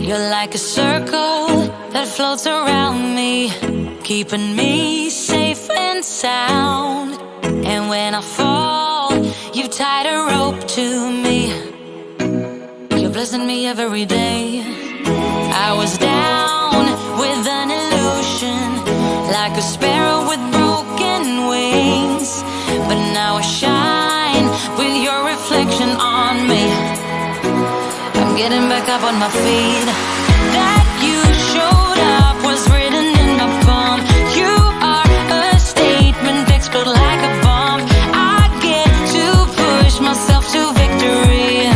You're like a circle that floats around me, keeping me safe and sound. And when I fall, you tied a rope to me. You're blessing me every day. I was down with an illusion, like a sparrow with broken wings. But now I shine with your reflection on me. I'm getting back up on my feet. That you showed up was written in my palm. You are a statement that explode like a bomb. I get to push myself to victory.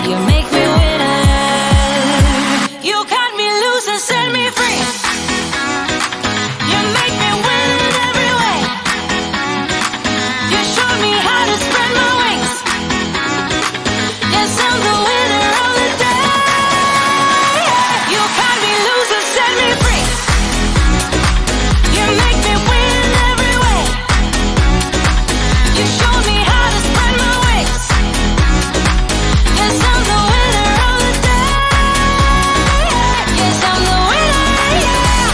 You make me winner. You cut me loose and set me free. You make me win in every way. You showed me how to spread my wings. Yes, I'm the winner of the day. You cut me loose and set me free. You make me win in every way. You showed me how to spread my wings. Yes, I'm the winner of the day. Yes, I'm the winner, yeah.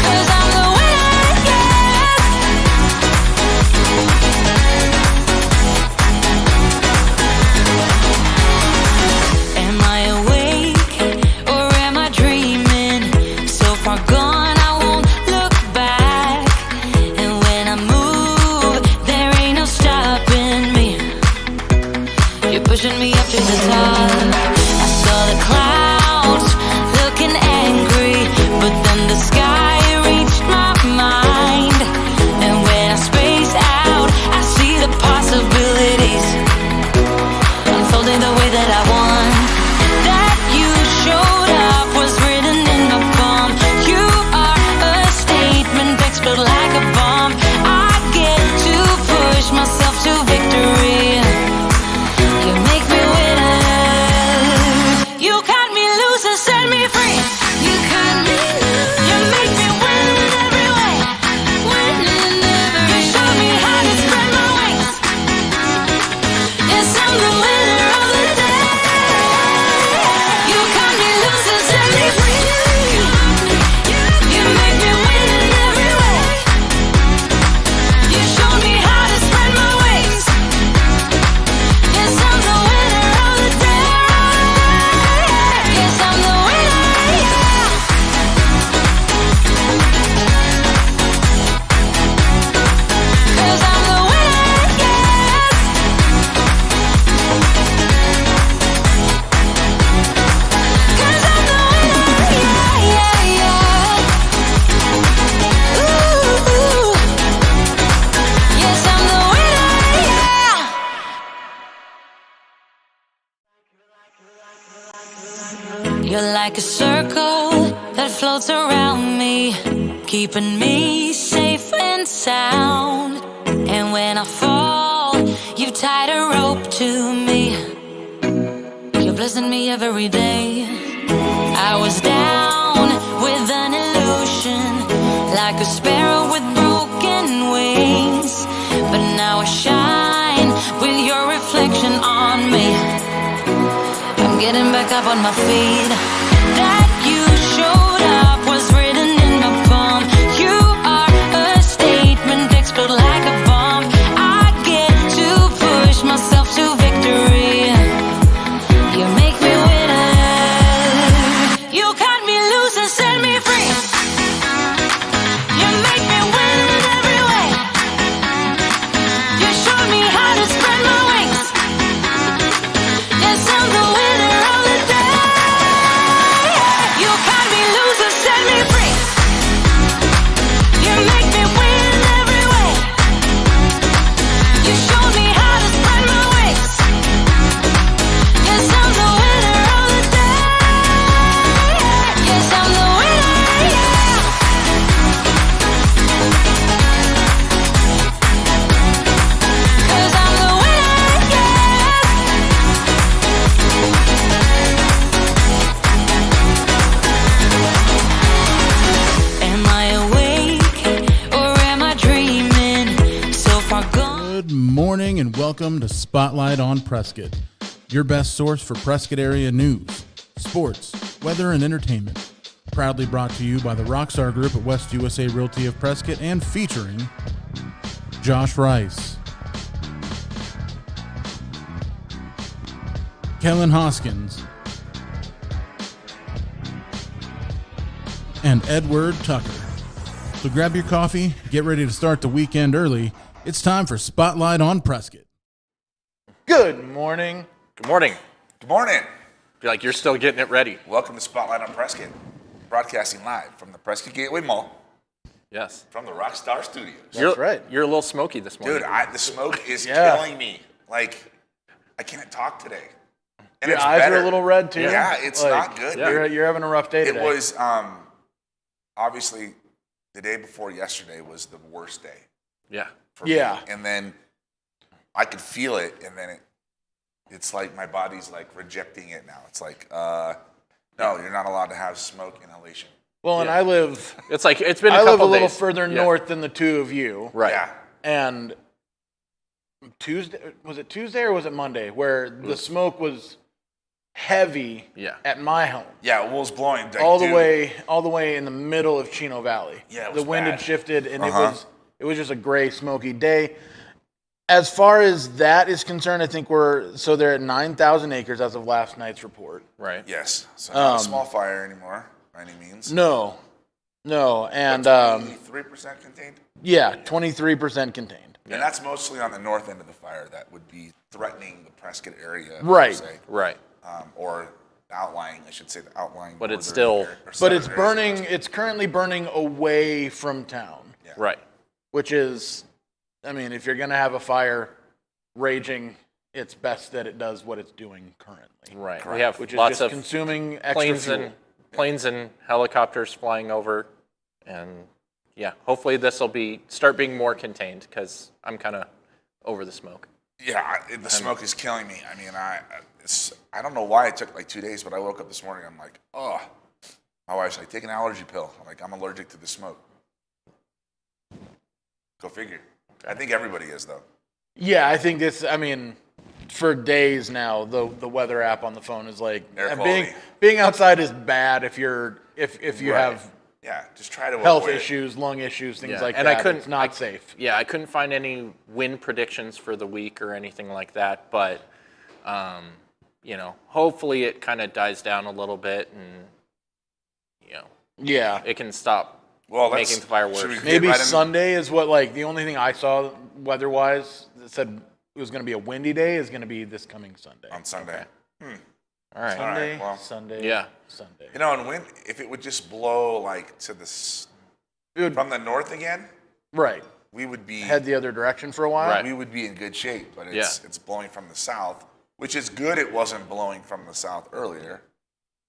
'Cause I'm the winner, yes. Am I awake or am I dreaming? So far gone, I won't look back. And when I move, there ain't no stopping me. You're pushing me up to the top. I saw the clouds looking angry, but then the sky reached my mind. And when I space out, I see the possibilities unfolding the way that I want. That you showed up was written in my palm. You are a statement that explode like a bomb. I get to push myself to victory. You make me winner. You cut me loose and set me free. You cut me loose. You make me win in every way. Win in every way. You show me how to spread my wings. Yes, I'm the winner of the day. You cut me loose and set me free. You make me win in every way. You show me how to spread my wings. Yes, I'm the winner of the day. Yes, I'm the winner, yeah. 'Cause I'm the winner, yes. 'Cause I'm the winner, yeah, yeah, yeah. Ooh, yes, I'm the winner, yeah. You're like a circle that floats around me, keeping me safe and sound. And when I fall, you tied a rope to me. You're blessing me every day. I was down with an illusion, like a sparrow with broken wings. But now I shine with your reflection on me. I'm getting back up on my feet. That you showed up was written in my palm. You are a statement that explode like a bomb. I get to push myself to victory. You make me winner. You cut me loose and set me free. You make me win in every way. You showed me how to spread my wings. Yes, I'm the winner of the day. You cut me loose and set me free. You make me win in every way. You showed me how to spread my wings. Yes, I'm the winner of the day. Yes, I'm the winner, yeah. welcome to Spotlight on Prescott, your best source for Prescott area news, sports, weather, and entertainment. Proudly brought to you by the Rockstar Group at West USA Realty of Prescott and featuring Josh Rice, Kellen Hoskins, and Edward Tucker. So grab your coffee, get ready to start the weekend early. It's time for Spotlight on Prescott. Good morning. Good morning. Good morning. Feel like you're still getting it ready. Welcome to Spotlight on Prescott, broadcasting live from the Prescott Gateway Mall, Yes. from the Rockstar Studios. That's right. You're a little smoky this morning. Dude, the smoke is Yeah. killing me. Like, I can't talk today. And Your it's eyes better. are a little red too. Yeah, it's not good. Yeah. dude. You're having a rough day It today. was, obviously, the day before yesterday was the worst day Yeah. for Yeah. me. And then I could feel it, and then it's like my body's like rejecting it now. It's like, no, you're not allowed to have smoke inhalation. Well, and Yeah. I live. It's like it's been a I couple live a little days. further Yeah. north than the two of you. Right. Yeah. And Tuesday, was it Tuesday or was it Monday, where the smoke was heavy Yeah. at my home, Yeah, well, it was blowing. Like, all the dude, way in the middle of Chino Valley. Yeah, it the was wind had bad. shifted, and Uh-huh. it was just a gray, smoky day. As far as that is concerned, I think they're at 9,000 acres as of last night's report. Right. Yes. So not a small fire anymore, by any means. No, and 3% contained? yeah, 23% contained. And that's mostly on the north end of the fire that would be threatening the Prescott area. Right. per se. Right. Or outlying, I should say, the outlying. But it's northern still- area, or But southern it's areas of burning. Prescott. It's currently burning away from town, Yeah. Right. which is, I mean, if you're gonna have a fire raging, it's best that it does what it's doing currently. Right. Correct. We have Which is lots just of consuming extra planes fuel. planes and helicopters flying over, and yeah, hopefully this will start being more contained because I'm kind of over the smoke. Yeah, the smoke is killing me. I mean, I don't know why it took like 2 days, but I woke up this morning, I'm like, oh. My wife's like, take an allergy pill. I'm like, I'm allergic to the smoke. Go figure. I think everybody is, though. Yeah, I think this. I mean, for days now, the weather app on the phone is like Air being outside is bad if you Right. have Yeah, just try to health avoid it. issues, lung issues, things Yeah, like and that. I couldn't. It's not safe. Yeah, I couldn't find any wind predictions for the week or anything like that, but hopefully it kind of dies down a little bit, and Yeah, it can stop Well, making the fire should we worse. get maybe right in- Sunday is what the only thing I saw weather-wise that said it was going to be a windy day is going to be this coming Sunday. on Sunday. All right. All right, Sunday, well. Sunday, Yeah. Sunday. And wind, if it would just blow like to It would- from the north again, right. we would be Head the other direction for a while. Right. we would be in good shape. But Yeah. it's blowing from the south, which is good. It wasn't blowing from the south earlier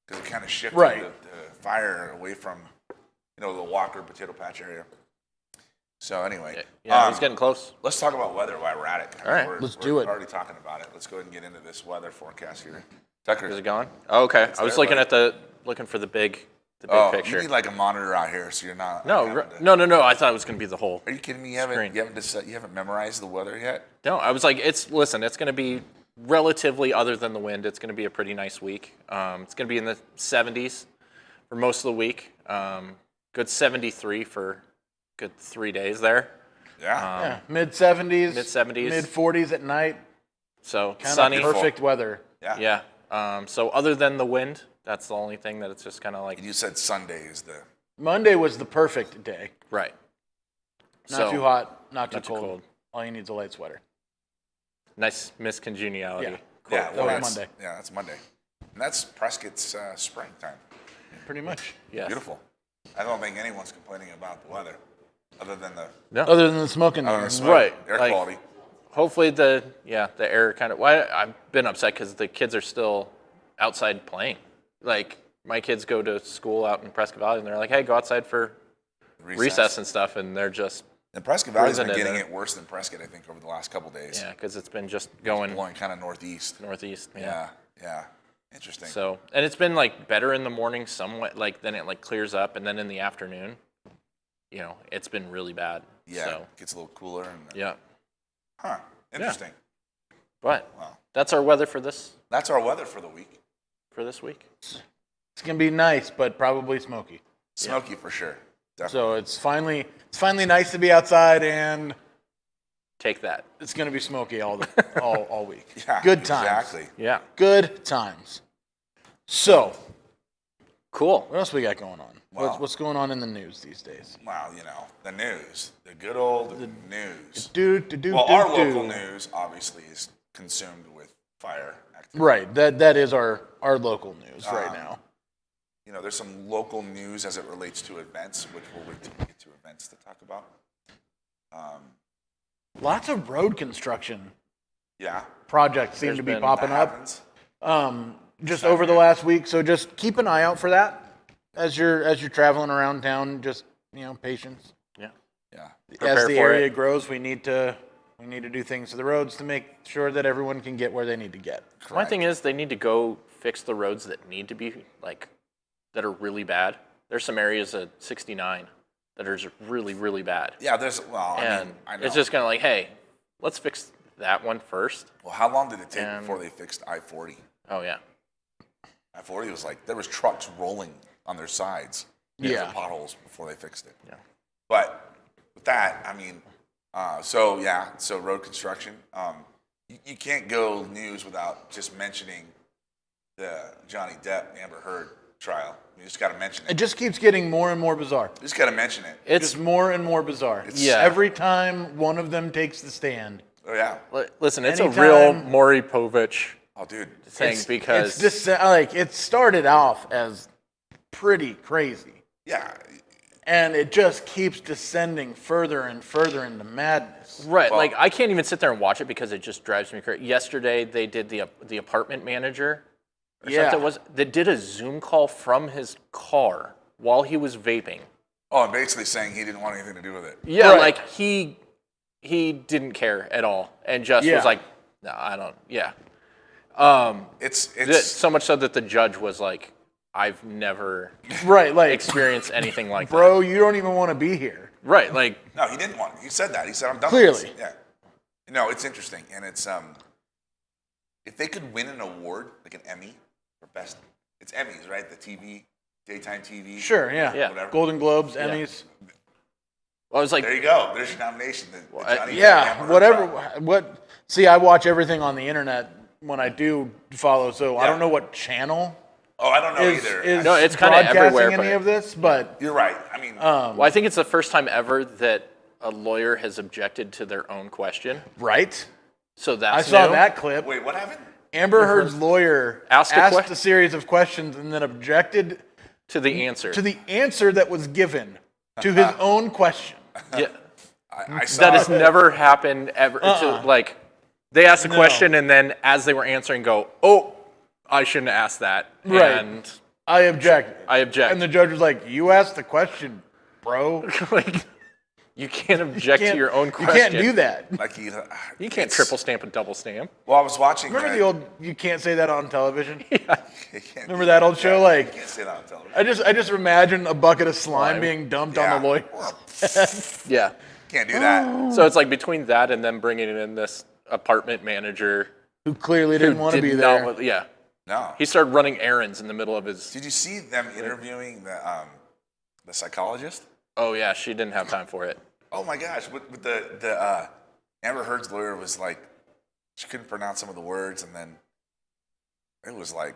because it kind of shifted Right. the fire away from the Walker potato patch area. So anyway, Yeah, it's getting close. let's talk about weather while we're at it. All right. Let's we're do it. Already talking about it. Let's go ahead and get into this weather forecast here. Tucker, Is it going? Oh, okay. I was there, looking for the big picture. you need like a monitor out here, so you're not. No, having to- no. I thought it was going to be the whole. Are you kidding me? Screen. You haven't memorized the weather yet? No, I was like, it's going to be relatively, other than the wind, it's going to be a pretty nice week. It's going to be in the 70s for most of the week. Good 73 for good 3 days there. Yeah. Yeah, mid-70s, Mid-70s. mid-40s at night. So Kind sunny. of perfect weather. yeah. Yeah. So other than the wind, that's the only thing that it's just kind of like And you said Sunday is the. Monday was the perfect day. right. Not too hot, not too not too cold. cold. All you need is a light sweater. Nice miscongeniality. Yeah. Yeah, That was that's- Monday. Yeah, that's Monday. And that's Prescott's springtime. Pretty much. Yes. Beautiful. I don't think anyone's complaining about the weather, other than the No. Other than the smoking other there. than smoke, Right, air like- quality. Hopefully the air kind of. Why I've been upset because the kids are still outside playing. Like my kids go to school out in Prescott Valley and they're like, "Hey, go outside for recess and stuff," and they're just And Prescott Valley's been Cruising in getting there. it worse than Prescott, I think, over the last couple days. because it's been just going Blowing kind of northeast. northeast. Yeah. Interesting. So and it's been like better in the morning somewhat. Like then it like clears up, and then in the afternoon, it's been really bad. yeah, So gets a little cooler. And, yeah. Huh. Interesting. But Wow. that's our weather for this That's our weather for the week. week. It's gonna be nice, but probably smoky. Smoky for sure. Definitely. So it's finally nice to be outside, and Take that. it's gonna be smoky all week. Yeah, Good times. Exactly. Yeah. Good times. So, Cool. what else we got going on? Well- What's going on in the news these days? Well, the news, the good old news. Do Our local news obviously is consumed with fire activity. Right. That is our local news right now. There's some local news as it relates to events, which we'll wait to get to events to talk about. Lots of road construction Yeah, projects seem There's to be been- popping that up. happens. Just over the last week. So just keep an eye out for that as you're traveling around town. Just patience. Yeah. Yeah. As Prepare the for area it. grows, we need to do things to the roads to make sure that everyone can get where they need to get. My thing is they need to go fix the roads that need to be that are really bad. There's some areas at 69 that are just really, really bad. Yeah, And I know. it's just kind of like, hey, let's fix that one first. Well, how long did it take And- before they fixed I-40? Oh, yeah. I-40 was there was trucks rolling on their sides. because Yeah. of potholes before they fixed it. Yeah. But with that, so road construction. You can't go news without just mentioning the Johnny Depp Amber Heard trial. You just got to mention It it. just keeps getting more and more bizarre. You just got to mention it. It's Just more and more bizarre. Yeah. Every time one of them takes the stand. Oh yeah. listen, it's a Anytime- real Maury Povich Oh dude. thing because It's just it started off as pretty crazy. Yeah. And it just keeps descending further and further into madness. right, Well- I can't even sit there and watch it because it just drives me crazy. Yesterday they did the apartment manager or Yeah. something that did a Zoom call from his car while he was vaping. Oh, and basically saying he didn't want anything to do with it. Yeah, Right. like he didn't care at all and just Yeah. was like, no, I don't. Yeah. It's So much so that the judge was like, I've never Right, like, experienced anything like that. bro, you don't even want to be here. Right, like, no, he didn't want it. He said that. He said I'm done Clearly. with this. Yeah. No, it's interesting, and it's if they could win an award like an Emmy for best, it's Emmys, right? The TV, daytime TV. Sure, yeah. Yeah. Whatever. Golden Globes, Emmys. I was like, There you go. There's your nomination. The Johnny Depp Yeah, Amber Heard whatever. trial. See, I watch everything on the internet when I do follow, so I Yeah. don't know what channel Oh, I don't know is, either. is No, it's kinda broadcasting everywhere, any but- of this, but You're right. I mean, well, I think it's the first time ever that a lawyer has objected to their own question. right? So I that's saw new. that clip. wait, what happened? Amber Heard's lawyer Asked a asked que- a series of questions and then objected to the answer. to the answer that was given to his own question. yeah, I saw that has it. never happened ever. Like, they asked a question and then as they were answering, go, oh, I shouldn't have asked that. Right. And I object. I object. And the judge was like, "You asked the question, bro. like, you can't object to your own question. You can't do that." Like You can't it's- triple stamp and double stamp. Well, I was watching. Remember the old "You can't say that on television"? You can't Remember do that old show? You Like, can't say that on television. I just imagine a bucket of slime Slime. being dumped Yeah. on the lawyer. Yeah. Can't do that. So it's like between that and then bringing in this apartment manager Who clearly didn't want to did be not there. want- yeah. No. He started running errands in the middle of his. Did you see them interviewing the psychologist? Oh yeah, she didn't have time for it. Oh my gosh! With the Amber Heard's lawyer was like, she couldn't pronounce some of the words, and then it was like,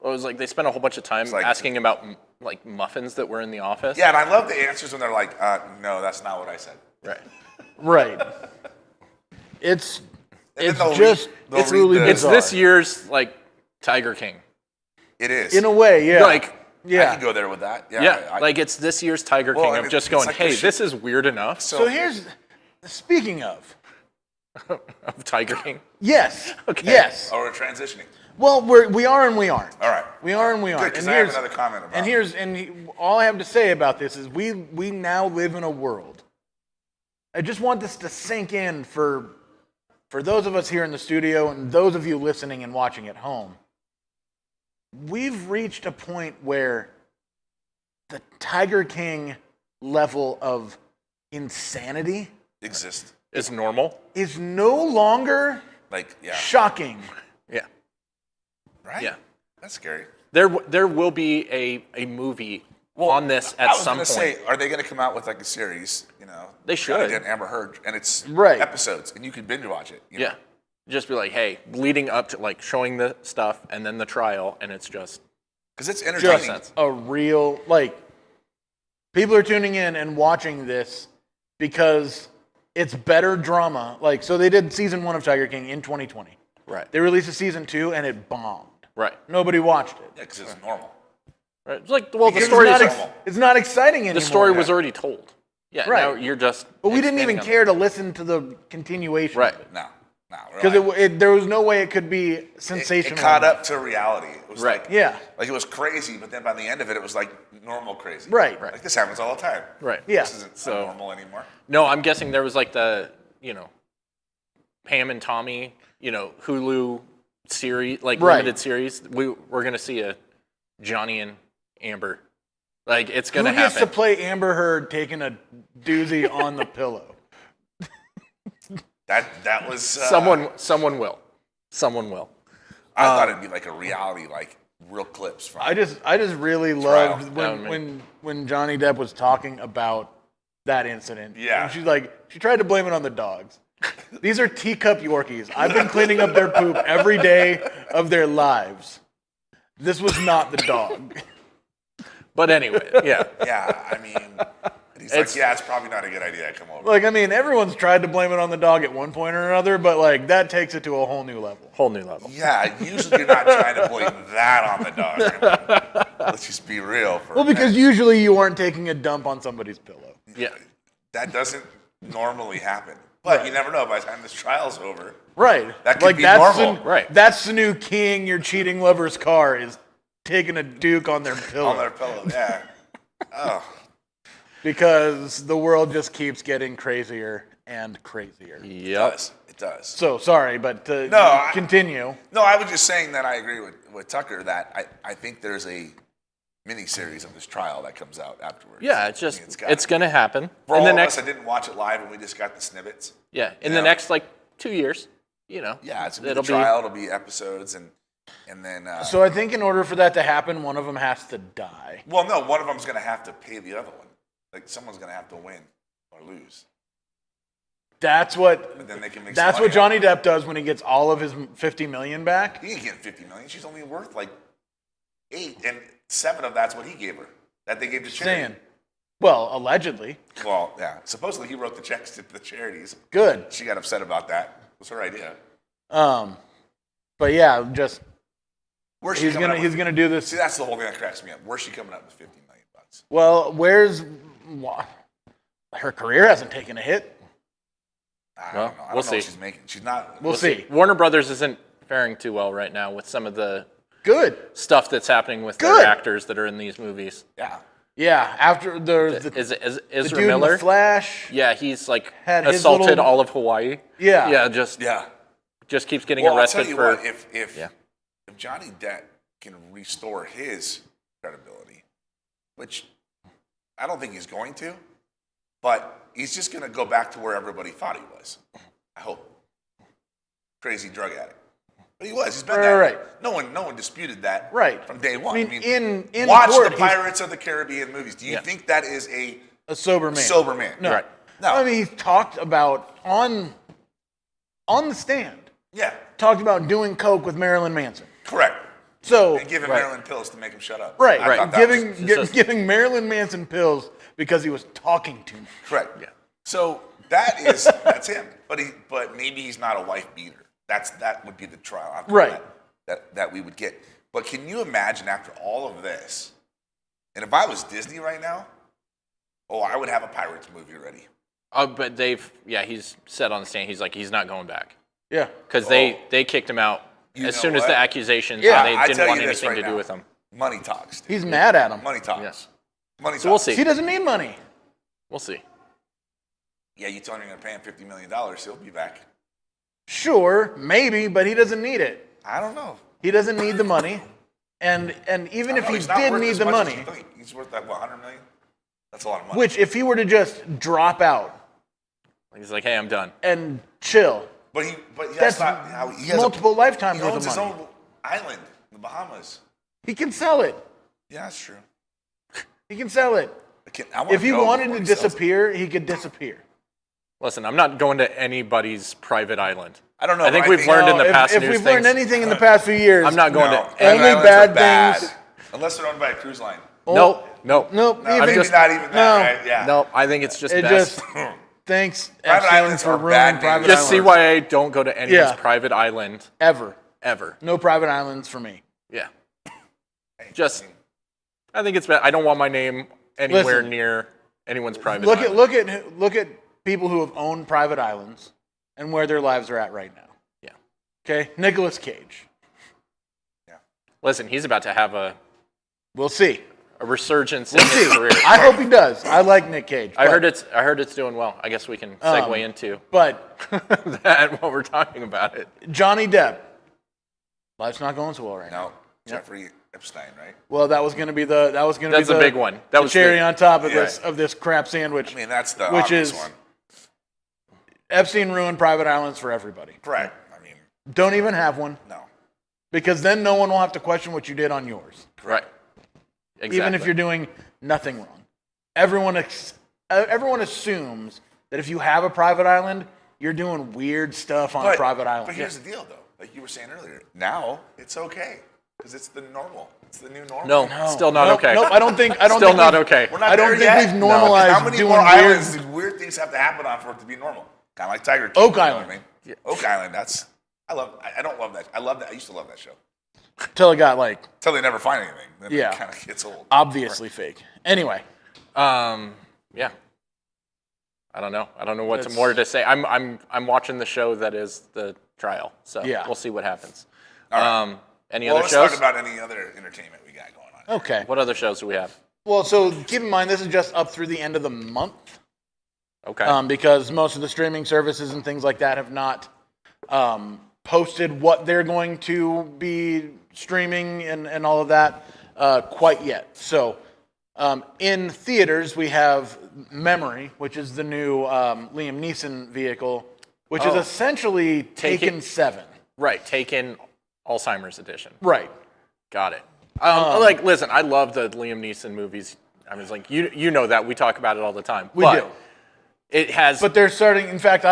It was like they spent a whole bunch of time It's like- asking about like muffins that were in the office. yeah. And I love the answers when they're like, no, that's not what I said. Right. Right. It's And then it's they'll just they'll it's read really the- It's bizarre. this year's like Tiger King. It is. In a way, yeah. Like I yeah. can go there with that. Yeah. yeah, I- like it's this year's Tiger Well, King and of it's- just it's going, like hey, the this is weird enough So here's speaking of. of Tiger King. Yes. Okay. Yes. Oh, we're transitioning. Well, we are and we aren't. All right. We are and we Good, aren't. because And I have here's- another comment about. all I have to say about this is we now live in a world. I just want this to sink in for those of us here in the studio and those of you listening and watching at home. We've reached a point where the Tiger King level of insanity exist. Is normal. is no longer Like, yeah. Shocking. Yeah. Right? Yeah. That's scary. There will be a movie on this at some point. Say, are they going to come out with like a series? You know, They should. Johnny Depp and Amber Heard, and it's Right. episodes, and you can binge watch it. You know? Yeah. Just be like, hey, leading up to like showing the stuff and then the trial, and it's just Because it's entertaining. Just a real, like, people are tuning in and watching this because it's better drama. Like, so they did season 1 of Tiger King in 2020. right. They released a season 2 and it bombed. Right. Nobody watched it. Yeah, because it's normal. Right. It's like, well, the Because story It's is not, it's not exciting anymore. the story was already told. Yeah. Right. Now you're just. But we didn't even expanding on care to listen to the continuation. Right. No. Because there was no way it could be sensational. It caught up to reality. It was Right. like, Yeah. like it was crazy, but then by the end of it, it was like normal crazy. Right. Like this happens all the time. Right. Yeah. This isn't So- normal anymore. No, I'm guessing there was like the, Pam and Tommy, Hulu series, like Right. limited series. We're gonna see a Johnny and Amber. Like it's Who gonna gets happen. to play Amber Heard taking a doozy on the pillow? That was Someone will. Someone will. I thought it'd be like a reality, like real clips from. I just really Trial. loved Yeah, when Johnny Depp was talking about that incident. Yeah. And she tried to blame it on the dogs. These are teacup Yorkies. I've been cleaning up their poop every day of their lives. This was not the dog. But anyway, yeah. Yeah, I mean, and he's It's- like, yeah, it's probably not a good idea. Come over. Like, I mean, everyone's tried to blame it on the dog at one point or another, but like that takes it to a whole new level. Whole new level. Yeah, usually you're not trying to blame that on the dog. I mean, let's just be real. For a Well, because minute. usually you aren't taking a dump on somebody's pillow. Yeah. that doesn't normally happen. But Right. you never know. By the time this trial's over, Right. That could be normal. Right. That's the new king your cheating lover's car is taking a duke on their pillow. on their pillow, yeah. Oh, Because the world just keeps getting crazier and crazier. it Yep. does. It does. So sorry, but to No, continue. No, I was just saying that I agree with Tucker that I think there's a mini series of this trial that comes out afterwards. Yeah, it's just I mean, it's gonna happen. For in all the of next us, I didn't watch it live, and we just got the snippets. yeah, in Yeah. the next like 2 years, Yeah, it's gonna be it'll the trial. It'll be episodes, and then. So I think in order for that to happen, one of them has to die. Well, no, one of them's gonna have to pay the other one. Like someone's gonna have to win or lose, That's what. but then they can make. That's some what money Johnny Depp does when he gets all of his $50 million back. He ain't getting $50 million. She's only worth like 8, and 7 of that's what he gave her. That they gave to charity. Saying, well, allegedly, Well, yeah. Supposedly he wrote the checks to the charities. good. She got upset about that. It was her idea. But yeah, just Where's she he's coming gonna up he's with- gonna do this. See, that's the whole thing that cracks me up. Where's she coming up with $50 million? Well, her career hasn't taken a hit. I Well, don't know. I we'll don't know what see. she's making. She's not. We'll see. Warner Brothers isn't faring too well right now with some of the Good. stuff that's happening with Good. their actors that are in these movies. Yeah. Yeah. After the Is the Ezra dude in Miller? the Flash. Yeah, he's like Had his assaulted little- all of Hawaii. Yeah. Yeah, just Yeah. keeps getting Well, I'll arrested tell you for what. If Yeah. Johnny Depp can restore his credibility, which I don't think he's going to, but he's just going to go back to where everybody thought he was. I hope. Crazy drug addict. But he was. He's been that. Right. No one disputed that. Right. From day one. I mean, in watch court, the he's Pirates of the Caribbean movies. Do you Yeah. think that is a a sober man. sober man? No. Right. No. I mean, he's talked about on the stand. Yeah. Talked about doing coke with Marilyn Manson. Correct. So And giving Right. Marilyn pills to make him shut up. right, I thought that was- giving Marilyn Manson pills because he was talking too much. Correct. Yeah. So that's him. But maybe he's not a wife beater. That would be the trial outcome Right. that we would get. But can you imagine after all of this? And if I was Disney right now, I would have a Pirates movie ready. but he's said on the stand he's not going back. Yeah. Because they kicked him out You as know soon as what? the accusations Yeah, and they I didn't tell want you this anything right to do now. with him. Money talks. Dude. He's mad at him. Money talks. Yes. Money So we'll talks. see. He doesn't need money. We'll see. Yeah, you tell him you're going to pay him $50 million, he'll be back. Sure, maybe, but he doesn't need it. I don't know. He doesn't need the money. And even if he He's not did worth need as the much as money, you think. He's worth that, what, $100 million? That's a lot of money. which if he were to just drop out He's like, hey, I'm done. and chill, But That's not how he has multiple lifetimes He worth owns of his money. own island, in the Bahamas. He can sell it. Yeah, that's true. He can sell it. I wanna If he go wanted before to he sells it. disappear, he could disappear. Listen, I'm not going to anybody's private island. I don't know. I think but we've learned in the if, past if news we've things. learned anything in the past few years, I'm not going No, to private Only islands bad are bad. things- Unless they're owned by a cruise line. Nope. Nope. No, maybe even, not even that, no. right? Yeah. No, I think it's just It best. just thanks Private Epstein islands for are ruining bad private news. Just see islands. why I don't go to anyone's Yeah. private island Ever. ever. No private islands for me. Yeah. Just, I think it's bad. I don't want my name anywhere Listen. near anyone's private Look island. look at people who have owned private islands and where their lives are at right now. Yeah. Okay, Nicolas Cage. Listen, he's about to have a We'll see. resurgence We'll in his see. career. I hope he does. I like Nick Cage. I but- heard it's doing well. I guess we can segue into But that while we're talking about it. Johnny Depp, life's not going so well right now. No, Jeffrey Epstein, right? Well, that was going to be the That's the big one. That the was cherry the- on top of Yeah. this crap sandwich. I mean, that's the Which obvious is- one. Epstein ruined private islands for everybody. Correct. I mean, Don't even have one no. because then no one will have to question what you did on yours, Right. Exactly. even if you're doing nothing wrong. Everyone assumes that if you have a private island, you're doing weird stuff on a private island. But here's the deal, though. Like you were saying earlier, now it's okay because it's the normal. It's the new normal. No, still not Nope, okay. Nope, I don't think. Still think not we've- okay. We're not I don't there think yet. we've normalized How many doing more weird. islands did weird things have to happen on for it to be normal? Kind of like Tiger King. Oak you know Island. what I mean? Oak Island. I don't love that. I love that. I used to love that show Till it got like until they never find anything. Then Yeah. it kind of gets old. obviously fake. Anyway, Yeah. I don't know. I don't know what That's- more to say. I'm watching the show that is the trial. So Yeah. we'll see what happens. right. Any Well, other let's shows? talk about any other entertainment we got going on. okay. What other shows do we have? Well, so keep in mind this is just up through the end of the month. Okay. Because most of the streaming services and things like that have not posted what they're going to be streaming and all of that quite yet. So in theaters, we have Memory, which is the new Liam Neeson vehicle, which is Oh. essentially Taken 7. Right. Taken Alzheimer's edition. Right. Got it. Listen, I love the Liam Neeson movies. I mean, it's like you know that we talk about it all the time. We but do. It has. But they're starting, in fact,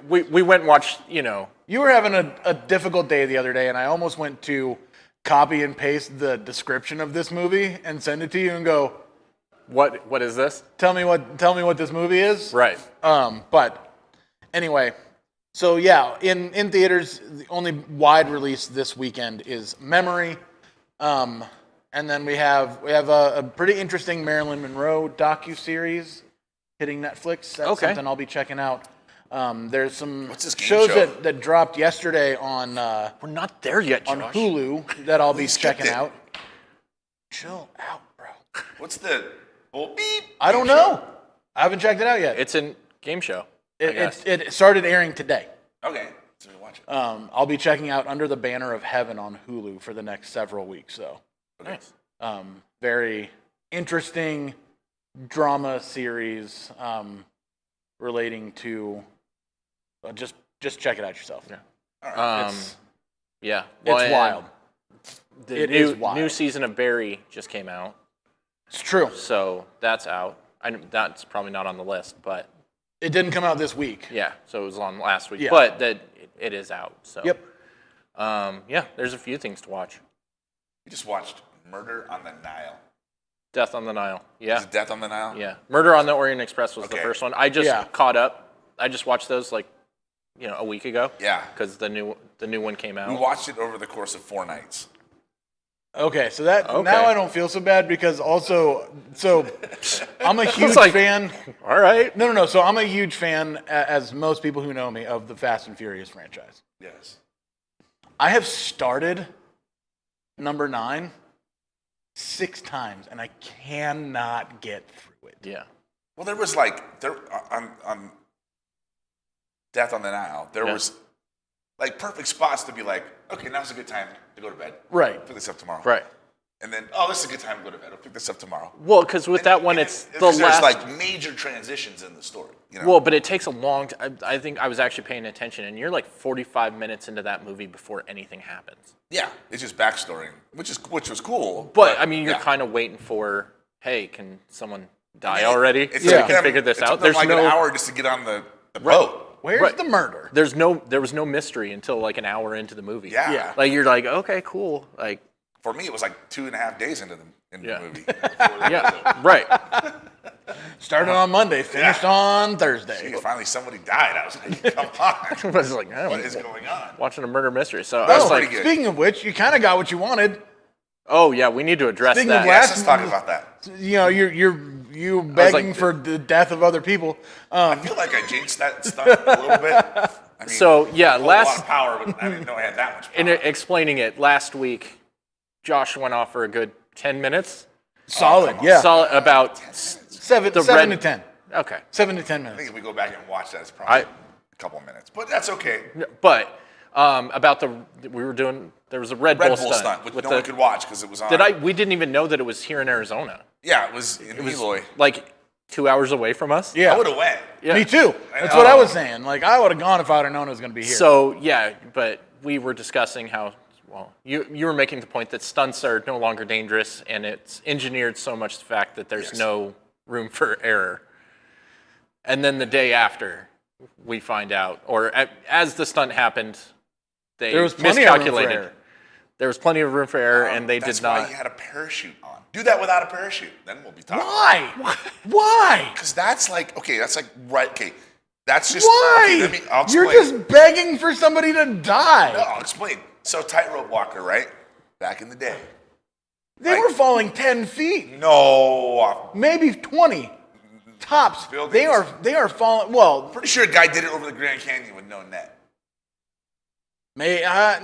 we went and watched. you were having a difficult day the other day, and I almost went to copy and paste the description of this movie and send it to you and go, What is this? tell me what this movie is. Right. But anyway, so yeah, in theaters, the only wide release this weekend is Memory, and then we have a pretty interesting Marilyn Monroe docu-series hitting Netflix. That's Okay. something I'll be checking out. There's some What's this game shows show? that dropped yesterday on We're not there yet, Josh. Hulu that I'll be skipped checking it. out. Chill out, bro. What's the beep? I don't know. I haven't checked it out yet. It's a game show. I guess. It started airing today. Okay, so we watch it. I'll be checking out Under the Banner of Heaven on Hulu for the next several weeks. So, Nice. very interesting drama series relating to. Just check it out yourself. Yeah. It's Yeah. it's wild. The It new, is wild. new season of Barry just came out, It's true. so that's out. That's probably not on the list, but It didn't come out this week. yeah, so it was on last week. Yeah. But it is out. So Yep. Yeah, there's a few things to watch. We just watched Murder on the Nile. Death on the Nile. Yeah. Is it Death on the Nile? Yeah. Murder on the Orient Express was the Okay. first one. I just Yeah. caught up. I just watched those a week ago. Yeah. Because the new one came out. We watched it over the course of 4 nights. Okay, so that Okay. now I don't feel so bad because I'm a huge like- fan. All right. No. So I'm a huge fan, as most people who know me, of the Fast and Furious franchise. Yes. I have started number 9 6 times, and I cannot get through it. Yeah. Well, there was on Death on the Nile, there Yeah. was perfect spots to be like, okay, now's a good time to go to bed. Right. Pick this up tomorrow. Right. And then, this is a good time to go to bed. I'll pick this up tomorrow. Well, because with that one, it's the there's last. like major transitions in the story. You know? Well, but it takes a long time. I think I was actually paying attention, and you're like 45 minutes into that movie before anything happens. Yeah, it's just backstory, which was cool. But I mean, you're yeah. kind of waiting for, hey, can someone die already? It's So we like can figure this it took out. them There's like no an hour just to get on the boat. Where's Right. the murder? there was no mystery until like an hour into the movie. Yeah. Yeah. Like you're like, okay, cool. Like, For me, it was like 2.5 days into the Yeah. movie. yeah, right. Started on Monday, finished on Thursday. Gee, finally somebody died. I was like, come on. I was like, I What don't is know. going on? Watching a murder mystery. So I That was was like, pretty good. Speaking of which, you kind of got what you wanted. oh yeah, we need to address Speaking that. of Yes, last- let's talk about that. You know, you begging like- for the death of other people. I feel like I jinxed that stunt a little bit. I mean, So, yeah, a lot last- of power, but I didn't know I had that much power. In explaining it, last week, Josh went off for a good 10 minutes. Solid, come on. yeah. Solid about Seven the to red- 10. okay. 7 to 10 I think minutes. if we go back and watch that, it's probably I- a couple of minutes. But that's okay. But about there was a Red Bull stunt, which with no the, one could watch because it was on. we didn't even know that it was here in Arizona. Yeah, it was in Eloy. Like 2 hours away from us. Yeah. I would have went. Yeah. Me too. That's what I was saying. Like, I would have gone if I would have known it was going to be here. So yeah, but we were discussing how, well, you were making the point that stunts are no longer dangerous, and it's engineered so much the fact that there's Yes. no room for error. And then the day after, we find out, or as the stunt happened, they There was plenty of room for miscalculated. error. There was plenty of room for error, and they That's did not. why you had a parachute on. Do that without a parachute. Then we'll be talking. Why? Why? Because that's like, okay, that's like, right, okay. That's just. Why? Okay, I'll explain. You're just begging for somebody to die. No, I'll explain. So, tightrope walker, right? Back in the day. They Right. were falling 10 feet, No. maybe 20 tops. Buildings. They are falling. Well, Pretty sure a guy did it over the Grand Canyon with no net. Yeah,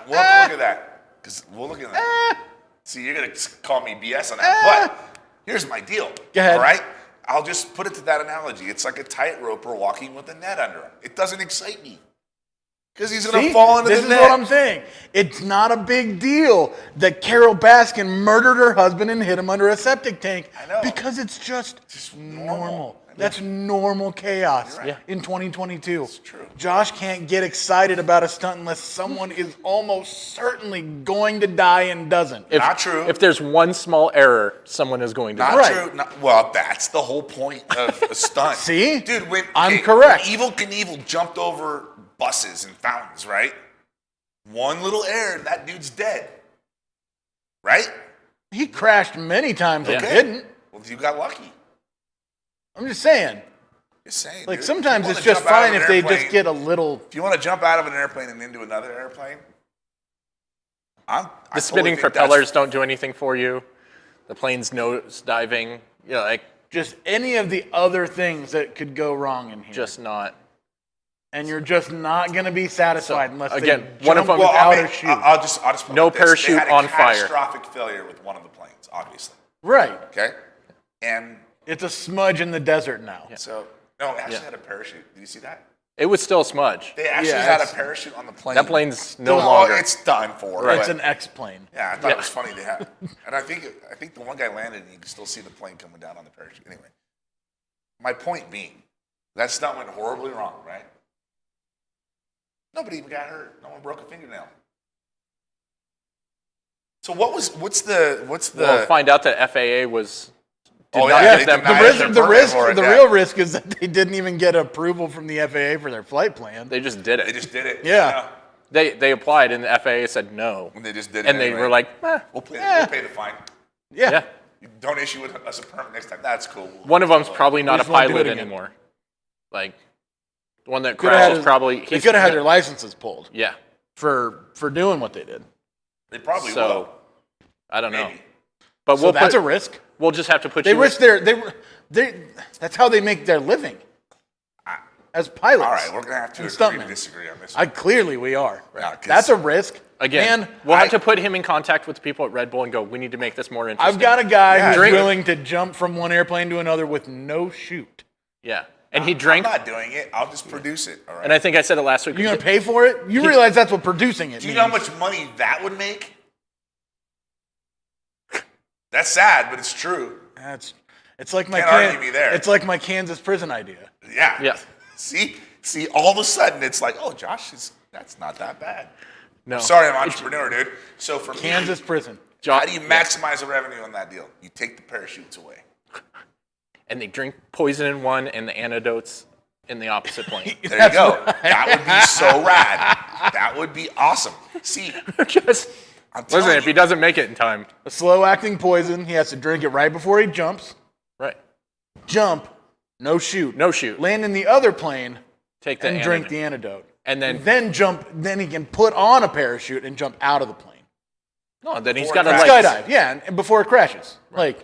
we'll have to look at that. Because we'll look at that. See, you're going to call me BS on that. But here's my deal. Go ahead. All right? I'll just put it to that analogy. It's like a tightroper walking with a net under him. It doesn't excite me. Because he's going see, to fall into this the is net. what I'm saying. It's not a big deal that Carol Baskin murdered her husband and hit him under a septic tank. I know. Because it's just normal. normal. That's normal chaos You're right. in 2022. It's true. Josh can't get excited about a stunt unless someone is almost certainly going to die and doesn't. Not true. If there's one small error, someone is going to Not die. Right. true. Well, that's the whole point of a stunt. See? Dude, when I'm correct. When Evel Knievel jumped over buses and fountains, right? One little error and that dude's dead. Right? He crashed many times and Okay. didn't. Well, you got lucky. I'm just saying. Just saying. Like, dude. sometimes If you it's wanna just jump out of fine an if they airplane- just get a little. If you want to jump out of an airplane and into another airplane, The spinning propellers don't do anything for you. The plane's nose diving, like Just any of the other things that could go wrong in here. just not. And you're just not going to be satisfied So, unless again, they one of jump them- without a chute. I'll just put No it this. parachute They had a on fire. catastrophic failure with one of the planes, obviously. Right. Okay? And It's a smudge in the desert now. so, no, it actually Yeah. had a parachute. Did you see that? It was still a smudge. They actually Yeah, had a it's- parachute on the plane. That plane's no Well, longer. it's done for. It's but- an X-plane. Yeah, I thought Yeah. it was funny they had. And I think the one guy landed and you can still see the plane coming down on the parachute. Anyway, my point being, that stunt went horribly wrong, right? Nobody even got hurt. No one broke a fingernail. So what's the We'll find out that FAA was did Oh, not yeah, give they them denied The it. risk, they're the permit risk, for it, the yeah. real risk is that they didn't even get approval from the FAA for their flight plan. They just did they it. just did it. Yeah. They applied and the FAA said no. And they just did it. And they anyway. were like, we'll pay the fine. Yeah. yeah. You don't issue us a permit next time. That's cool. One of them's probably not a just won't do it pilot again. anymore. Like the one that Coulda had crashed his- is probably They could have had their licenses pulled Yeah. for doing what they did. They probably So will. I don't know. Maybe. But So that's a risk. we'll just have to put They you risk that's how they make their living as pilots. All right, we're gonna have to and agree to stuntmen. disagree on this. Clearly we are. Yeah, 'cause- That's a risk. again. Man, We'll have to put him in contact with the people at Red Bull and go, we need to make this more interesting. I've got a guy Yeah, who's drink- willing to jump from one airplane to another with no chute. Yeah. And he I'm drank not doing it. I'll just produce it. All right. and I think I said it last week. You gonna pay for it? You realize that's what producing it Do you means. know how much money that would make? That's sad, but it's true. It's like my Can't argue me there. It's like my Kansas prison idea. Yeah. Yeah. See, all of a sudden it's like, oh, Josh, that's not that bad. No. Sorry, I'm an entrepreneur, dude. So for Kansas me, prison. how do you maximize the revenue on that deal? You take the parachutes away. And they drink poison in one and the antidotes in the opposite plane. There you go. Right. That would be so rad. That would be awesome. See, Just I'm telling listen, you, if he doesn't make it in time, A slow-acting poison. He has to drink it right before he jumps. right? Jump, no shoot. No shoot. Land in the other plane Take the and drink antidote. the antidote. And then jump. Then he can put on a parachute and jump out of the plane. No, then he's Before got to it like Skydive, yeah, and before it crashes. Like,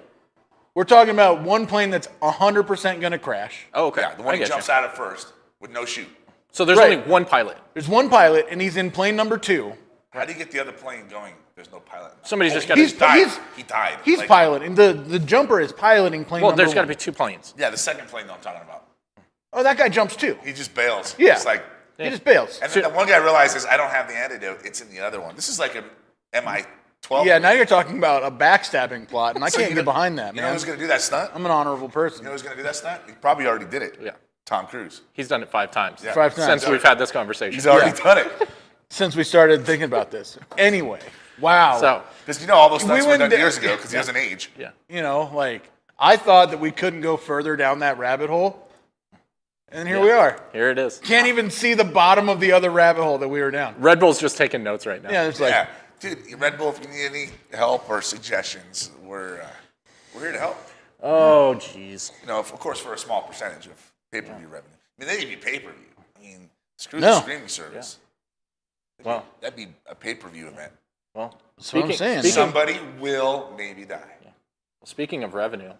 we're talking about one plane that's 100% going to crash. Oh, okay. yeah, the one I who get jumps you. out at first with no shoot. So there's Right. only one pilot. There's one pilot, and he's in plane number 2. How do you get the other plane going? There's no pilot. Somebody's just got He's to. He died. He's Like, piloting. The jumper is piloting plane Well, number there's got to 1. be 2 planes. Yeah, the second plane that I'm talking about. Oh, that guy jumps too. He just bails. Yeah. It's like, He just bails. and then the one guy realizes I don't have the antidote. It's in the other one. This is like a MI-12. Yeah, now you're talking about a backstabbing plot, and I So can't you get know- behind that, You know man. who's going to do that stunt? I'm an honorable person. You know who's going to do that stunt? He probably already did it. Yeah. Tom Cruise. He's done it 5 times. Yeah. 5 times. Since we've had this conversation. He's already done it. Since we started thinking about this. Anyway, wow. So, Because you know all those stunts We were went done down- years ago because he doesn't age. yeah. you know, like, I thought that we couldn't go further down that rabbit hole, and here we are. Here it is. Can't even see the bottom of the other rabbit hole that we were down. Red Bull's just taking notes right now. Yeah, it's like, Yeah. Dude, Red Bull, if you need any help or suggestions, we're here to help. Oh, jeez. You know, of course, for a small percentage of pay-per-view revenue. I mean, they need to be pay-per-view. I mean, screw No. the streaming service. Well, That'd be a pay-per-view event. well. That's what I'm saying. Somebody will maybe die. Speaking of revenue,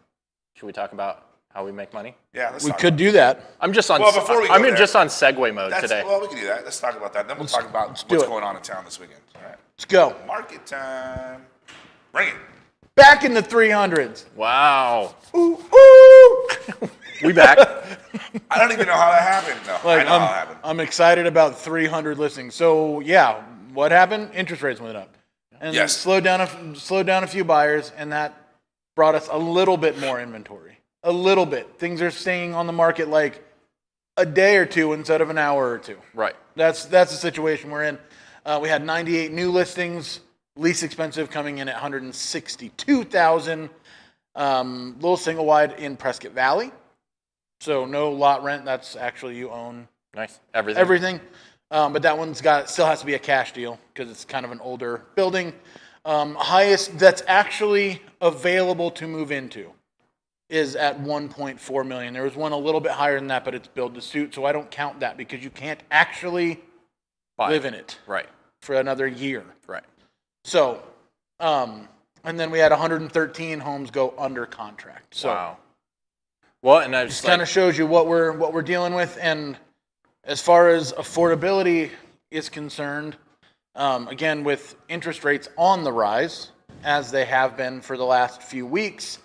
should we talk about how we make money? Yeah, let's we talk could about do that. I'm just on. Well, before we go I'm in there- just on segue mode that. today. Well, we can do that. Let's talk about that. Then we'll talk about do what's it. going on in town this weekend. All right. Let's go. Market time. Bring it. Back in the 300s. Wow. Ooh, ooh. We back. I don't even know how that happened. No, I Like, know how it happened. I'm excited about 300 listings. So yeah, what happened? Interest rates went up, and Yes. slowed down a few buyers, and that brought us a little bit more inventory. A little bit. Things are staying on the market like a day or two instead of an hour or two. Right. That's the situation we're in. We had 98 new listings, least expensive coming in at 162,000. Little single wide in Prescott Valley, so no lot rent. That's actually you own Nice. Everything. everything. But that one's still has to be a cash deal because it's kind of an older building. Highest that's actually available to move into is at 1.4 million. There was one a little bit higher than that, but it's build to suit, so I don't count that because you can't actually Buy. live in it Right. for another year. Right. So, and then we had 113 homes go under contract. So Wow. Well, and I this just kind of shows you what we're dealing with. And as far as affordability is concerned, again, with interest rates on the rise, as they have been for the last few weeks,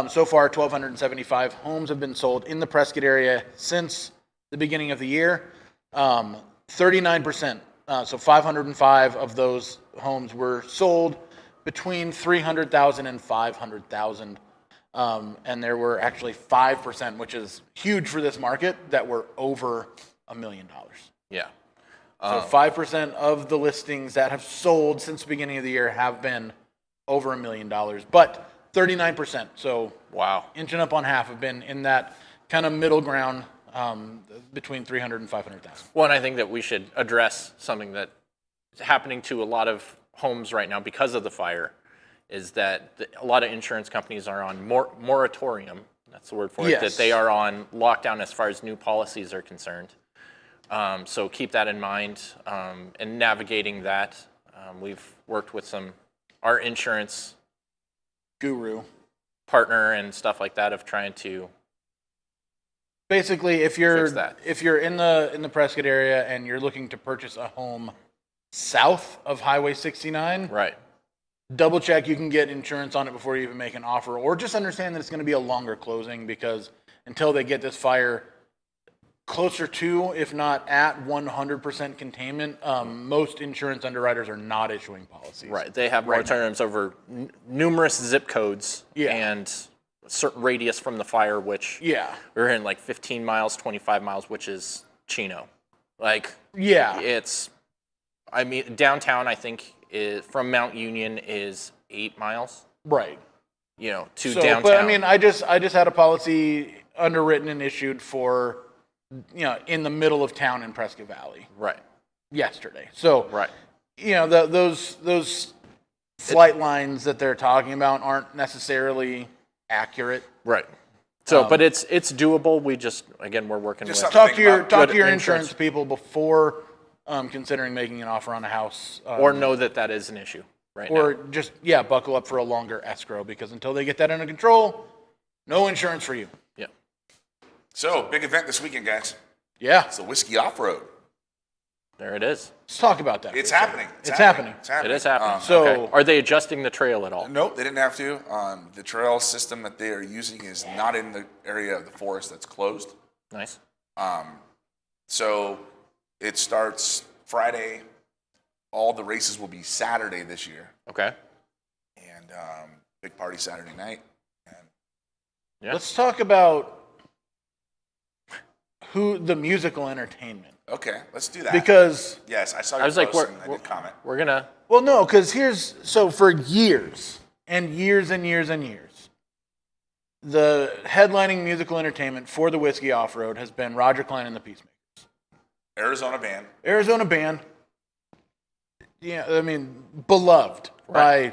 so far 1,275 homes have been sold in the Prescott area since the beginning of the year. 39%, so 505 of those homes were sold between 300,000 and 500,000. And there were actually 5%, which is huge for this market, that were over $1 million. yeah. So 5% of the listings that have sold since the beginning of the year have been over $1 million, but 39%, so Wow. inching up on half, have been in that kind of middle ground between 300 and 500,000. Well, and I think that we should address something that is happening to a lot of homes right now because of the fire, is that a lot of insurance companies are on moratorium. That's the word for it. Yes. That they are on lockdown as far as new policies are concerned. So keep that in mind and navigating that. We've worked with our insurance Guru. partner and stuff like that of trying to. Basically, if Fix that. you're in the Prescott area and you're looking to purchase a home south of Highway 69, Right. double check you can get insurance on it before you even make an offer, or just understand that it's going to be a longer closing because until they get this fire closer to, if not at 100% containment, most insurance underwriters are not issuing policies. Right. They have moratoriums over numerous zip codes and a certain radius from the fire, which we're in like 15 miles, 25 miles, which is Chino. Like, it's, I mean, downtown, I think, from Mount Union is 8 miles. Right. You know, to downtown. But I mean, I just had a policy underwritten and issued for, you know, in the middle of town in Prescott Valley. Right. Yesterday. So, you know, those flight lines that they're talking about aren't necessarily accurate. Right. So, but it's doable. We just, again, we're working with. Talk to your insurance people before considering making an offer on a house. Or know that is an issue right now. Or just, buckle up for a longer escrow, because until they get that under control, no insurance for you. Yeah. So, big event this weekend, guys. Yeah. It's the Whiskey Off-Road. There it is. Let's talk about that. It's happening. It's happening. It is happening. So, okay. Are they adjusting the trail at all? Nope, they didn't have to. The trail system that they are using is not in the area of the forest that's closed. Nice. So it starts Friday. All the races will be Saturday this year. Okay. And big party Saturday night. And let's talk about the musical entertainment. okay, let's do that. Because yes, I saw your post and I did comment. We're gonna. well, no, because for years and years and years and years, the headlining musical entertainment for the Whiskey Off-Road has been Roger Clyne and the Peacemakers. Arizona band. Arizona band. Yeah, I mean, beloved by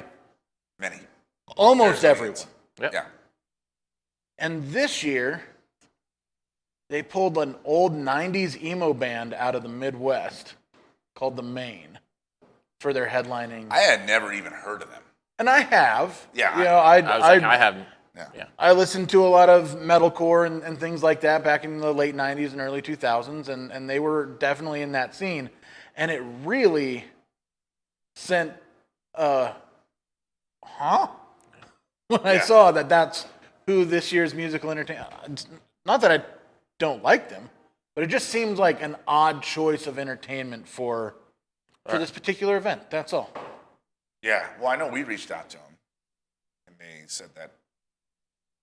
Many. almost Arizonians. everyone. Yep. Yeah. And this year, they pulled an old 90s emo band out of the Midwest called The Maine for their headlining. I had never even heard of them. And I have. Yeah, You know, I haven't. Yeah. I listened to a lot of metalcore and things like that back in the late 90s and early 2000s, and they were definitely in that scene. And it really sent when I saw that that's who this year's musical entertainment. Not that I don't like them, but it just seems like an odd choice of entertainment for this particular event. That's all. Yeah. Well, I know we reached out to them, and they said that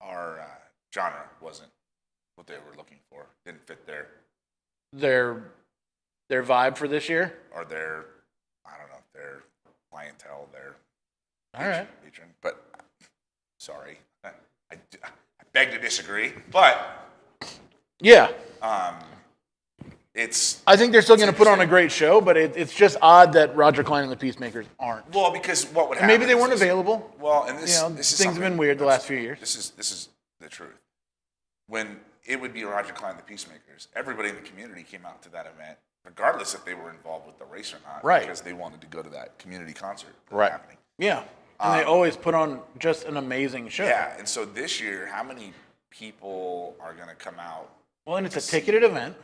our genre wasn't what they were looking for. Didn't fit Their vibe for this year. or their, I don't know, their clientele, their All right. patron. But sorry, I beg to disagree. But Yeah. it's I think they're still going to put on a great show, but it's just odd that Roger Clyne and the Peacemakers aren't. well because what would And happen? maybe they is weren't this. available. Well, and this, You know, this is things have something been weird the that's- last few years. This is the truth. When it would be Roger Clyne and the Peacemakers, everybody in the community came out to that event, regardless if they were involved with the race or not, Right. because they wanted to go to that community concert that was Right. happening. Yeah. And they always put on just an amazing show. Yeah, and so this year, how many people are going to come out? Well, and it's a ticketed event.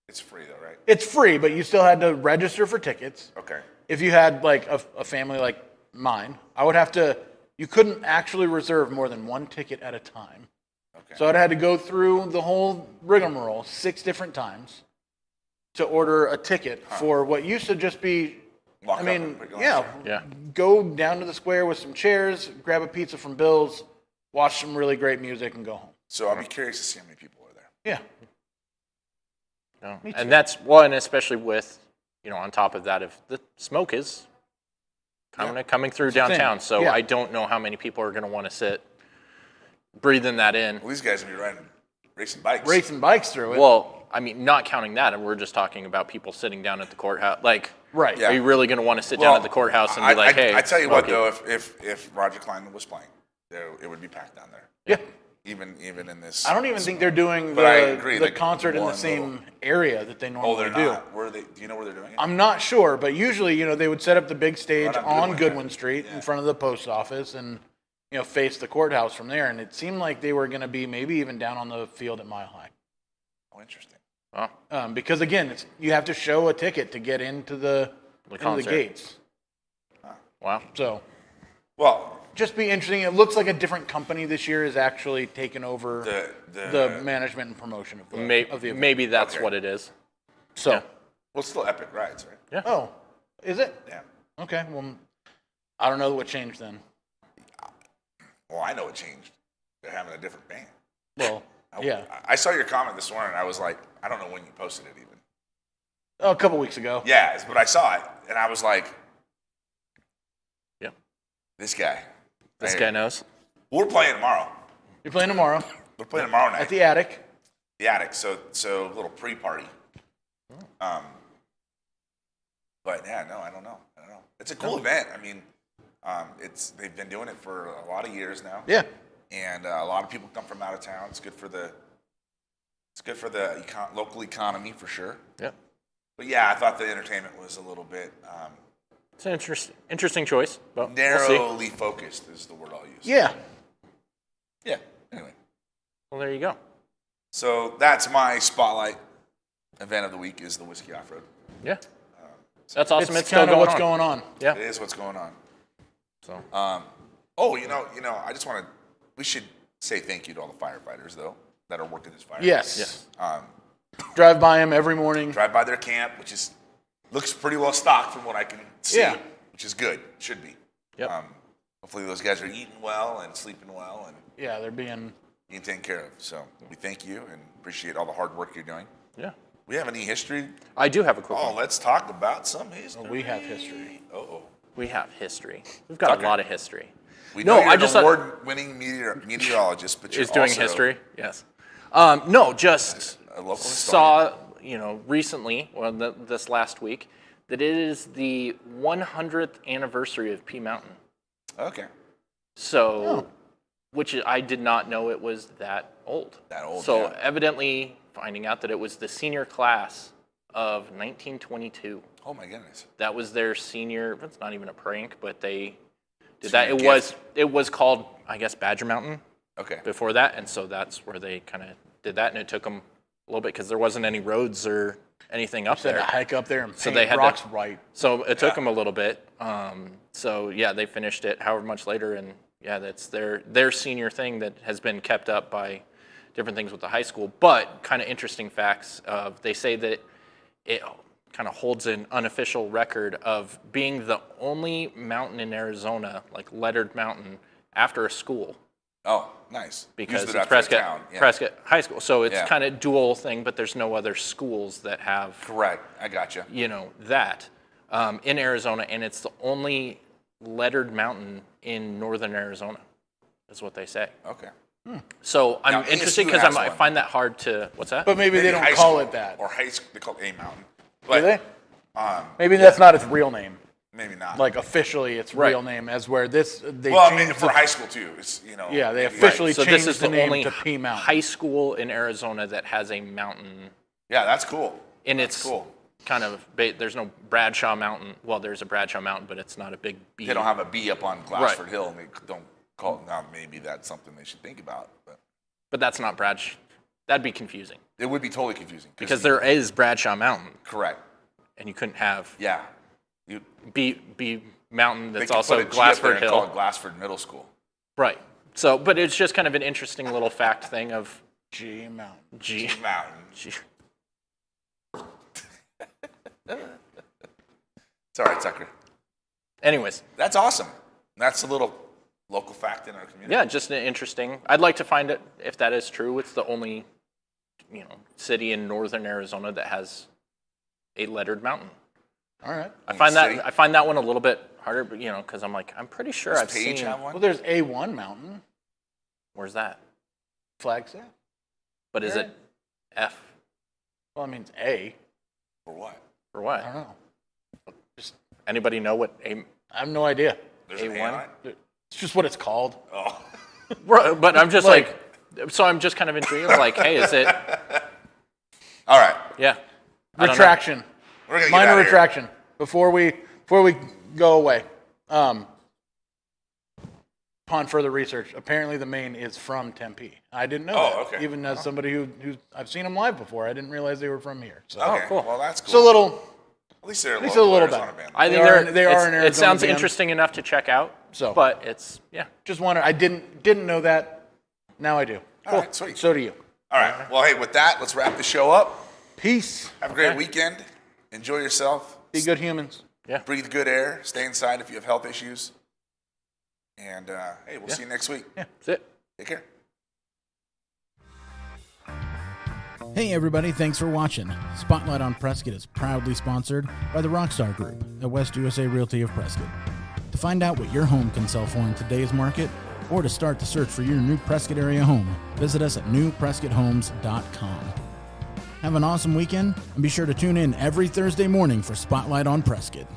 It's free though, right? It's free, but you still had to register for tickets. Okay. If you had like a family like mine, I would have to, you couldn't actually reserve more than one ticket at a time. Okay. So I'd had to go through the whole rigmarole 6 different times to order a ticket for what used to just be, Walk I up mean, and put you on yeah, the Yeah. go down to the square with some chairs, grab a pizza from Bill's, watch some really great music, and go home. So I'll be curious to see how many people are there. Yeah. No. Me too. And that's one, especially with, you know, on top of that, if the smoke is coming through a thing. downtown, so Yeah. I don't know how many people are going to want to sit breathing that in. Well, these guys will be racing bikes. Racing bikes through it. Well, I mean, not counting that, and we're just talking about people sitting down at the courthouse. Like, Right. Yeah. are you really going to want to sit down at the courthouse and be like, hey? I tell you what, okay. though, if Roger Clyne was playing, it would be packed down there. Yeah. Even in this. I don't even think they're doing But I agree, the like, concert in the one same little- area that they Oh, normally they're do. not. Where are they? Do you know where they're doing it? I'm not sure, but usually, you know, they would set up the big stage Right on on Goodwin, Goodwin right? Street Yeah. in front of the post office and, you know, face the courthouse from there. And it seemed like they were going to be maybe even down on the field at Mile High. Oh, interesting. Oh, Because, again, you have to show a ticket to get into the concert. gates. wow. So, Well, just be interesting. It looks like a different company this year is actually taking over the management and promotion of the event. Maybe that's Okay. what it is. So, Yeah. Well, it's still Epic Rides, right? Yeah. oh, is it? Yeah. Okay, well, I don't know what changed then. Well, I know it changed. They're having a different band. Well, yeah. I saw your comment this morning. I was like, I don't know when you posted it even. Oh, a couple weeks ago. Yeah, but I saw it, and I was like, Yep. this guy. This Right guy here. knows. We're playing tomorrow. You're playing tomorrow We're playing tomorrow night. at the Attic. The Attic. So a little pre-party. But yeah, no, I don't know. It's a cool event. I mean, they've been doing it for a lot of years now. Yeah. And a lot of people come from out of town. It's good for the local economy for sure. Yep. But yeah, I thought the entertainment was a little bit It's an interesting choice, but we'll see. narrowly focused is the word I'll use. Yeah. Yeah. Anyway, Well, there you go. so that's my spotlight event of the week is the Whiskey Off Road. Yeah. That's awesome. It's It's still kind of going what's on. going on. Yeah. It is what's going on. So Oh, you know, I just want to. We should say thank you to all the firefighters though that are working this fire. Yes. yeah. Drive by them every morning. Drive by their camp, which looks pretty well stocked from what I can see. Yeah. Which is good. Should be. Yep. Hopefully those guys are eating well and sleeping well and Yeah, they're being. being taken care of. So we thank you and appreciate all the hard work you're doing. Yeah. We have any history? I do have a quick Oh, one. let's talk about some history. We have history. Uh-oh. We have history. We've got Tucker. a lot of history. We No, know you're I an just- award-winning meteorologist, but you're Is doing also history? Yes. No, just a local saw, recently, well, this last week, that it is the 100th anniversary of P Mountain. Okay. So, which I did not know it was that old. That old, So yeah. evidently finding out that it was the senior class of 1922. Oh my goodness. That was their senior. It's not even a prank, but they did Senior that. gift. It was called, I guess, Badger Mountain Okay. before that, and so that's where they kind of did that, and it took them a little bit because there wasn't any roads or anything up Said there. to hike up there and paint they had to- rocks right. So it took them a little bit. So yeah, they finished it however much later, and yeah, that's their senior thing that has been kept up by different things with the high school. But kind of interesting facts. They say that it kind of holds an unofficial record of being the only mountain in Arizona, like lettered mountain, after a school. Oh, nice. Because Used it it's after a Prescott, town. Yeah. Prescott High School. So it's Yeah. kind of dual thing, but there's no other schools that have Correct. I gotcha. that in Arizona, and it's the only lettered mountain in northern Arizona, is what they say. Okay. So I'm Now, interested ASU because has I one. find that hard to. What's that? But maybe they don't high call school it that. Or high school. They call it A Mountain. Do But they? Maybe that's not its real name. maybe not. Like officially, its Right. real name, as where they well, I mean, changed for the- high school too. It's Yeah, they maybe- officially so changed this is the the name only to P Mountain. high school in Arizona that has a mountain, Yeah, that's cool. and That's it's cool. kind of there's no Bradshaw Mountain. Well, there's a Bradshaw Mountain, but it's not a big B. They don't have a B up on Glassford Hill, and they don't call it. Now, maybe that's something they should think about. But But that's not Bradshaw. That'd be confusing it would be totally confusing because there is Bradshaw Mountain, correct. and you couldn't have Yeah. You B Mountain they that's could also put a G up there Glassford and call it Hill. Glassford Middle School. Right. So, but it's just kind of an interesting little fact thing of G Mountain. G. Mountain. G. It's all right, Tucker. Anyways, That's awesome. That's a little local fact in our community. yeah, just an interesting. I'd like to find it if that is true. It's the only, city in northern Arizona that has a lettered mountain. All right. I find city? that one a little bit harder, but because I'm like I'm pretty sure Does I've Page seen. have one? Well, there's A1 Mountain, Where's that? Flagstaff. But is Right. it F Well, I mean, it's A. For what? or I what? don't know. Anybody know what a? I have no idea. There's an A A1? on it? It's just what it's called. Oh. Right, but I'm just so I'm just kind of intrigued. Like, hey, is it? All right. Yeah. I don't know. Retraction. We're going to get Minor out of here. retraction. Before we go away. Upon further research, apparently the Maine is from Tempe. I didn't know Oh, that. okay. Even as somebody who I've seen them live before, I didn't realize they were from here. So Okay. cool. Well, that's cool. it's a little At least they're At least a little players better. on a band. I think They are an it Arizona sounds band. interesting enough to check out. So. But it's Just wonder. I didn't know that. Now I do. All right, sweet. So do you. All right. Well, hey, with that, let's wrap the show up. Peace. Have a great weekend. Enjoy yourself. Be good humans. Breathe good air. Stay inside if you have health issues. And hey, we'll see you next week. that's it. Take care. Hey everybody, thanks for watching. Spotlight on Prescott is proudly sponsored by the Rockstar Group at West USA Realty of Prescott. To find out what your home can sell for in today's market, or to start the search for your new Prescott area home, visit us at newprescotthomes.com. Have an awesome weekend, and be sure to tune in every Thursday morning for Spotlight on Prescott.